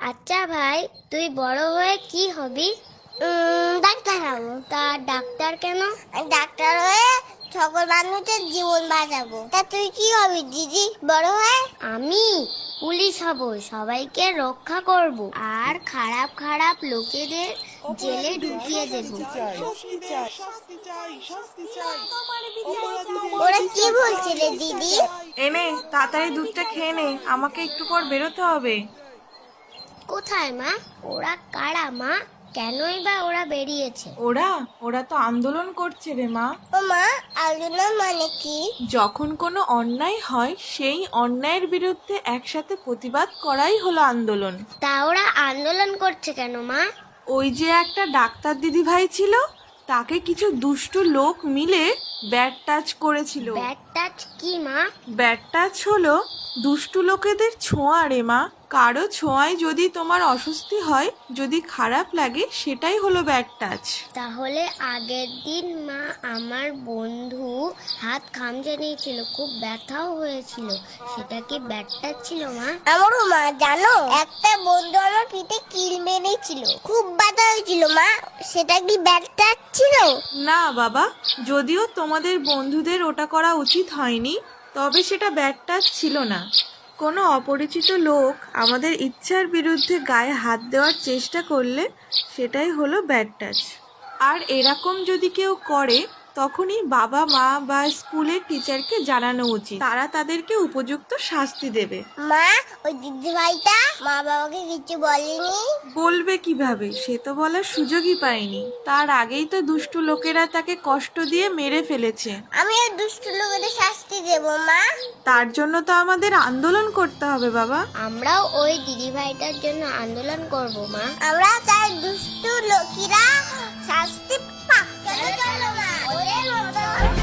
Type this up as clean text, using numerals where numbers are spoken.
আচ্ছা ভাই, তুই বড় হয়ে কি হবি? ডাক্তার হবো। তা ডাক্তার কেন? ডাক্তার হয়ে সকল মানুষের জীবন বাঁচাবো। তা তুই কি হবি দিদি বড় হয়ে? আমি পুলিশ হব, সবাইকে রক্ষা করব আর খারাপ খারাপ লোকেদের জেলে ঢুকিয়ে দেব। ওরা কি বলছিলে দিদি? এনে তাড়াতাড়ি দুধটা খেয়ে নে, আমাকে একটু পর বেরোতে হবে। কোথায় মা? ওরা কারা মা? কেনই বা ওরা বেরিয়েছে? ওরা ওরা তো আন্দোলন করছে রে মা। ও মা, আলোচনা মানে কি? যখন কোনো অন্যায় হয় সেই অন্যায়ের বিরুদ্ধে একসাথে প্রতিবাদ করাই হলো আন্দোলন। তা ওরা আন্দোলন করছে কেন মা? ওই যে একটা ডাক্তার দিদি ভাই ছিল, তাকে কিছু দুষ্টু লোক মিলে ব্যাড টাচ করেছিল। ব্যাড টাচ কি মা? ব্যাড টাচ হলো দুষ্টু লোকেদের ছোঁয়া রে মা। কারো ছোঁয়ায় যদি তোমার অস্বস্তি হয়, যদি খারাপ লাগে, সেটাই হলো ব্যাড টাচ। তাহলে আগের দিন মা আমার বন্ধু হাত খামচে নিয়েছিল, খুব ব্যথাও হয়েছিল, সেটা কি ব্যাড টাচ ছিল মা? আমারও মা, জানো একটা বন্ধু আমার পিঠে কিল মেরেছিল, খুব ব্যথা হয়েছিল মা, সেটা কি ব্যাড টাচ ছিল? না বাবা, যদিও তোমাদের বন্ধুদের ওটা করা উচিত হয়নি, তবে সেটা ব্যাড টাচ ছিল না। কোনো অপরিচিত লোক আমাদের ইচ্ছার বিরুদ্ধে গায়ে হাত দেওয়ার চেষ্টা করলে সেটাই হলো ব্যাড টাচ। আর এরকম যদি কেউ করে, তখনই বাবা মা বা স্কুলের টিচারকে জানানো উচিত, তারা তাদেরকে উপযুক্ত শাস্তি দেবে। মা, ওই দিদি ভাইটা মা বাবাকে কিছু বলেনি? বলবে কিভাবে? সে তো বলার সুযোগই পায়নি। তার আগেই তো দুষ্টু লোকেরা তাকে কষ্ট দিয়ে মেরে ফেলেছে। আমি ওই দুষ্ট লোকেদের শাস্তি দেব মা। তার জন্য তো আমাদের আন্দোলন করতে হবে বাবা। আমরাও ওই দিদি ভাইটার জন্য আন্দোলন করব মা। আমরা তার দুষ্ট লোকেরা শাস্তি পাক। চলো চলো মা, ওরে বাবা।